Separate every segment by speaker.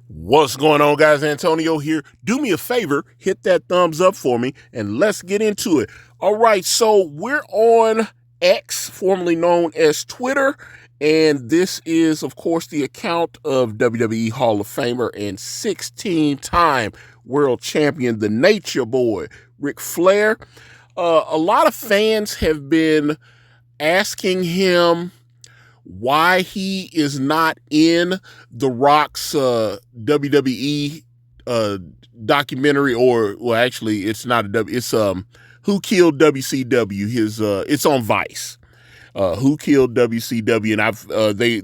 Speaker 1: What's going on, guys? Antonio here. Do me a favor, hit that thumbs up for me, and let's get into it. All right, so we're on X, formerly known as Twitter, and this is, of course, the account of WWE Hall of Famer and 16-time world champion, the Nature Boy, Ric Flair. A lot of fans have been asking him why he is not in The Rock's WWE documentary, actually it's not it's Who Killed WCW. It's on Vice. Who Killed WCW, and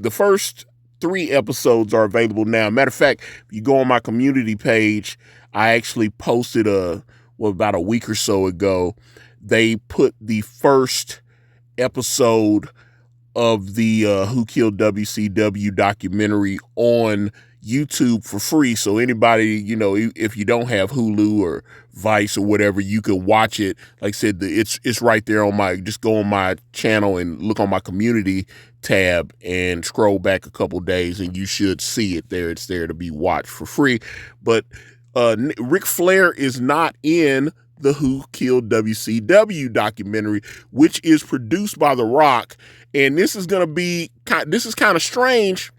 Speaker 1: the first 3 episodes are available now. Matter of fact, if you go on my community page, I actually posted about a week or so ago. They put the first episode of the Who Killed WCW documentary on YouTube for free. So anybody, if you don't have Hulu or Vice or whatever, you can watch it. Like I said, it's right there just go on my channel and look on my community tab and scroll back a couple days and you should see it there. It's there to be watched for free. But Ric Flair is not in the Who Killed WCW documentary, which is produced by The Rock. And this is kind of strange.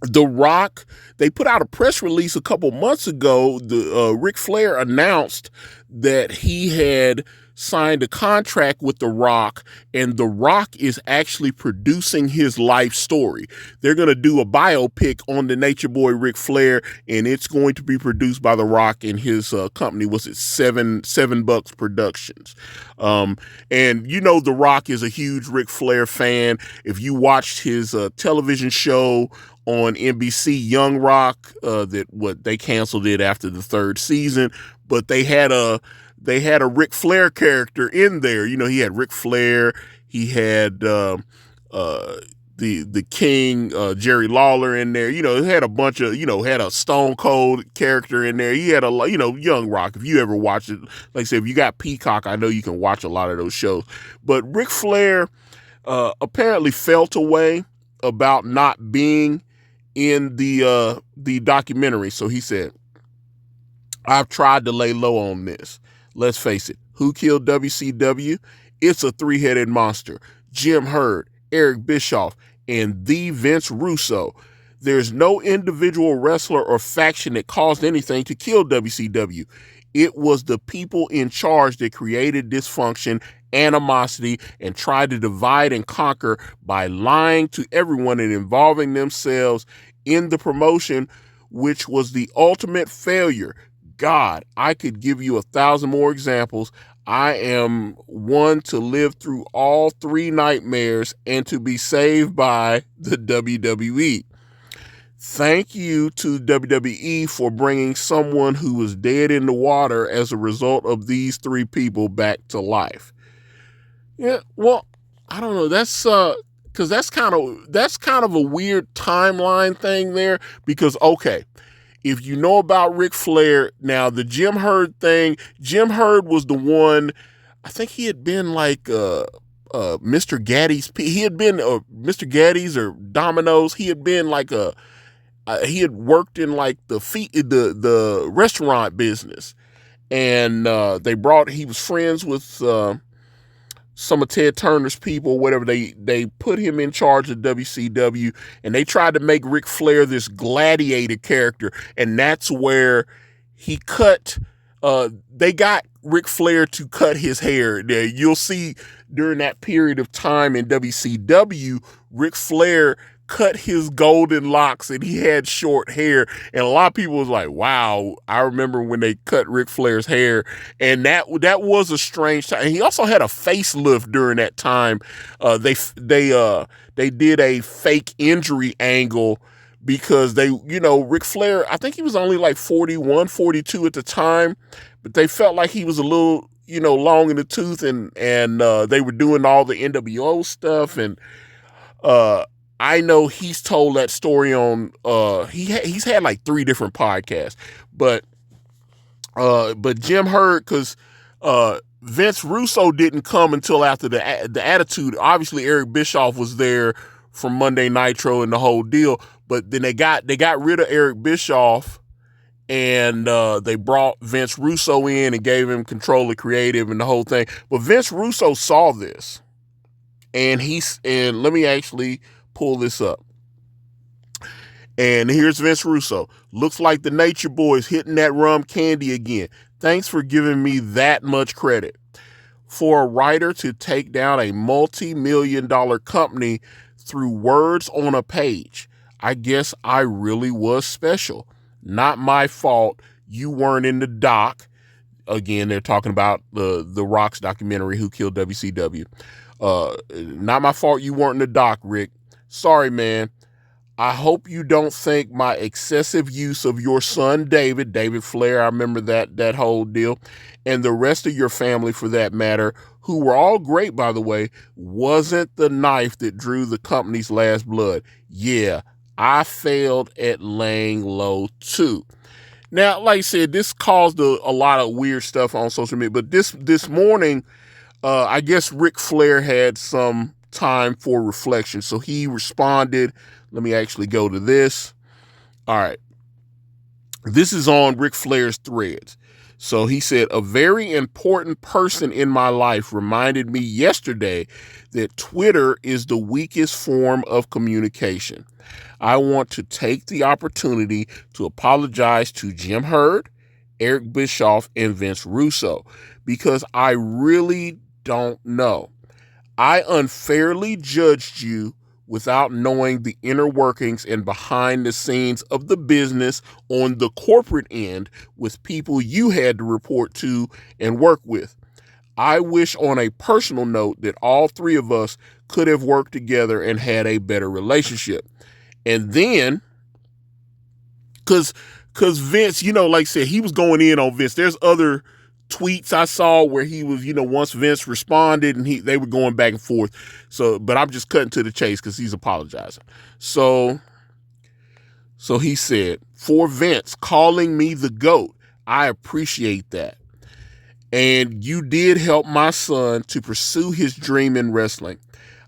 Speaker 1: The Rock, they put out a press release a couple months ago. Ric Flair announced that he had signed a contract with The Rock, and The Rock is actually producing his life story. They're going to do a biopic on the Nature Boy Ric Flair, and it's going to be produced by The Rock and his company. Was it Seven Bucks Productions? And The Rock is a huge Ric Flair fan. If you watched his television show on NBC, Young Rock, they canceled it after the 3rd season, but they had a Ric Flair character in there. He had Ric Flair. He had the King, Jerry Lawler in there. He had a bunch of, had a Stone Cold character in there. He had Young Rock. If you ever watched it, like I said, if you got Peacock, I know you can watch a lot of those shows. But Ric Flair apparently felt away about not being in the documentary. So he said, "I've tried to lay low on this. Let's face it, Who Killed WCW? It's a 3-headed monster. Jim Herd, Eric Bischoff, and the Vince Russo. There's no individual wrestler or faction that caused anything to kill WCW. It was the people in charge that created dysfunction, animosity, and tried to divide and conquer by lying to everyone and involving themselves in the promotion, which was the ultimate failure. God, I could give you 1,000 more examples. I am one to live through all 3 nightmares and to be saved by the WWE. Thank you to WWE for bringing someone who was dead in the water as a result of these 3 people back to life." Yeah, well, I don't know. That's because that's kind of a weird timeline thing there. Because if you know about Ric Flair, now the Jim Herd thing, Jim Herd was the one, I think he had been like Mr. Gaddy's, he had been Mr. Gaddy's or Domino's. He had been like he had worked in like the restaurant business. And he was friends with some of Ted Turner's people, whatever. They put him in charge of WCW, and they tried to make Ric Flair this gladiator character, and that's where he cut. They got Ric Flair to cut his hair. You'll see during that period of time in WCW, Ric Flair cut his golden locks and he had short hair, and a lot of people was like, "Wow!" I remember when they cut Ric Flair's hair, and that was a strange time. And he also had a facelift during that time. They did a fake injury angle because Ric Flair, I think he was only like 41, 42 at the time, but they felt like he was a little long in the tooth, and they were doing all the NWO stuff, and I know he's told that story on he's had like 3 different podcasts, but Jim Herd, because Vince Russo didn't come until after the Attitude. Obviously, Eric Bischoff was there from Monday Nitro and the whole deal, But then they got rid of Eric Bischoff, and they brought Vince Russo in and gave him control of creative and the whole thing. But Vince Russo saw this, and let me actually pull this up. And here's Vince Russo. Looks like the Nature Boy's hitting that rum candy again. Thanks for giving me that much credit. For a writer to take down a multi-million-dollar company through words on a page, I guess I really was special. Not my fault you weren't in the doc. Again, they're talking about the Rock's documentary, Who Killed WCW. Not my fault you weren't in the doc, Rick. Sorry, man. I hope you don't think my excessive use of your son, David Flair, I remember that whole deal, and the rest of your family for that matter, who were all great, by the way, wasn't the knife that drew the company's last blood. Yeah, I failed at laying low too. Now, like I said, this caused a lot of weird stuff on social media, but this morning, I guess Ric Flair had some time for reflection, so he responded. Let me actually go to this. All right. This is on Ric Flair's threads. So he said, a very important person in my life reminded me yesterday that Twitter is the weakest form of communication. I want to take the opportunity to apologize to Jim Herd, Eric Bischoff, and Vince Russo, because I really don't know. I unfairly judged you without knowing the inner workings and behind the scenes of the business on the corporate end with people you had to report to and work with. I wish on a personal note that all three of us could have worked together and had a better relationship. And then, because Vince, like I said, he was going in on Vince. There's other tweets I saw where he was, once Vince responded and they were going back and forth. So, but I'm just cutting to the chase because he's apologizing. So he said, for Vince calling me the GOAT, I appreciate that. And you did help my son to pursue his dream in wrestling.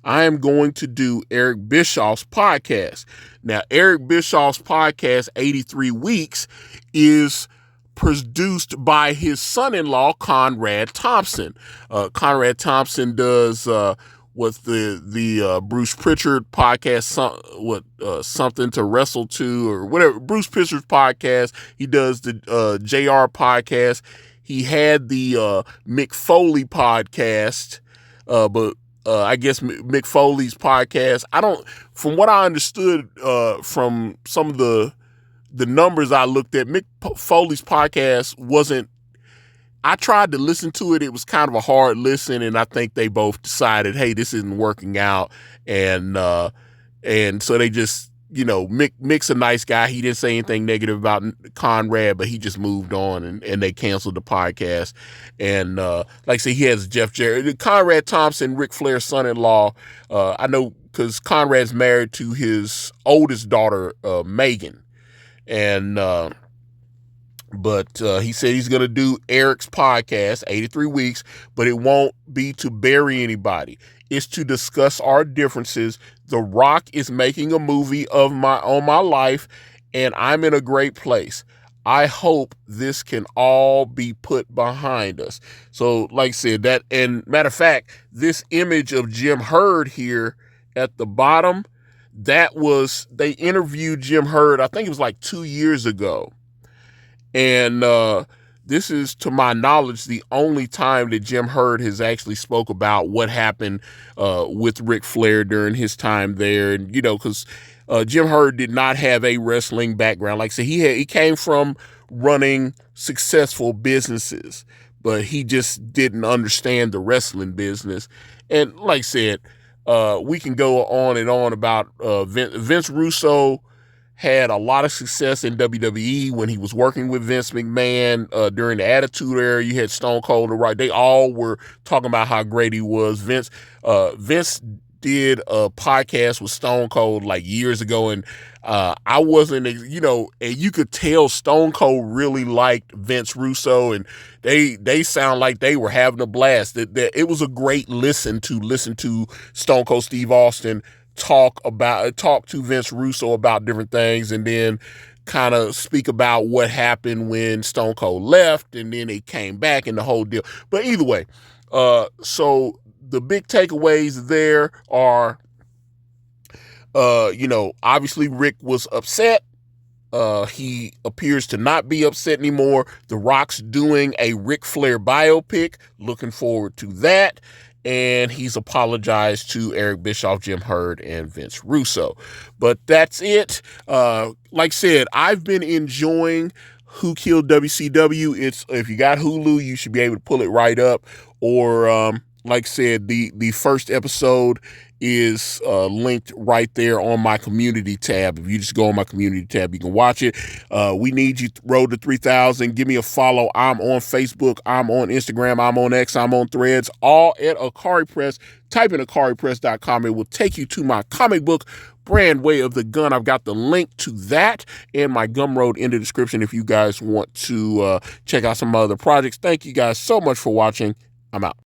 Speaker 1: I am going to do Eric Bischoff's podcast. Now, Eric Bischoff's podcast, 83 Weeks, is produced by his son-in-law, Conrad Thompson. Conrad Thompson does with the Bruce Pritchard podcast, Something to Wrestle To, or whatever, Bruce Pritchard's podcast. He does the JR podcast. He had the Mick Foley podcast, but I guess Mick Foley's podcast, from what I understood from some of the numbers I looked at, Mick Foley's podcast I tried to listen to it. It was kind of a hard listen, and I think they both decided, hey, this isn't working out. And so they just, Mick's a nice guy. He didn't say anything negative about Conrad, but he just moved on and they canceled the podcast. And like I say, he has Jeff Jarrett, Conrad Thompson, Ric Flair's son-in-law. I know because Conrad's married to his oldest daughter, Megan. And, but he said he's going to do Eric's podcast, 83 Weeks, but it won't be to bury anybody. It's to discuss our differences. The Rock is making a movie on my life, and I'm in a great place. I hope this can all be put behind us. So, like I said, that, and matter of fact, this image of Jim Herd here at the bottom, they interviewed Jim Herd, I think it was like 2 years ago. And this is, to my knowledge, the only time that Jim Herd has actually spoke about what happened with Ric Flair during his time there. And, because Jim Herd did not have a wrestling background. Like I said, he came from running successful businesses, but he just didn't understand the wrestling business. And like I said, we can go on and on about Vince Russo had a lot of success in WWE when he was working with Vince McMahon during the Attitude Era. You had Stone Cold and Rock. They all were talking about how great he was. Vince did a podcast with Stone Cold like years ago, and I wasn't, and you could tell Stone Cold really liked Vince Russo, and they sound like they were having a blast. That it was a great listen to Stone Cold Steve Austin talk to Vince Russo about different things, and then kind of speak about what happened when Stone Cold left, and then he came back and the whole deal. But either way, so the big takeaways there are, obviously Rick was upset. He appears to not be upset anymore. The Rock's doing a Ric Flair biopic. Looking forward to that. And he's apologized to Eric Bischoff, Jim Herd, and Vince Russo. But that's it. Like I said, I've been enjoying Who Killed WCW. If you got Hulu, you should be able to pull it right up. Or, like I said, the first episode is linked right there on my community tab. If you just go on my community tab, you can watch it. We need you, road to 3,000. Give me a follow. I'm on Facebook. I'm on Instagram. I'm on X. I'm on Threads. All at Ikari Press. Type in IkariPress.com. It will take you to my comic book, Brand Way of the Gun. I've got the link to that and my Gumroad in the description if you guys want to check out some other projects. Thank you guys so much for watching. I'm out.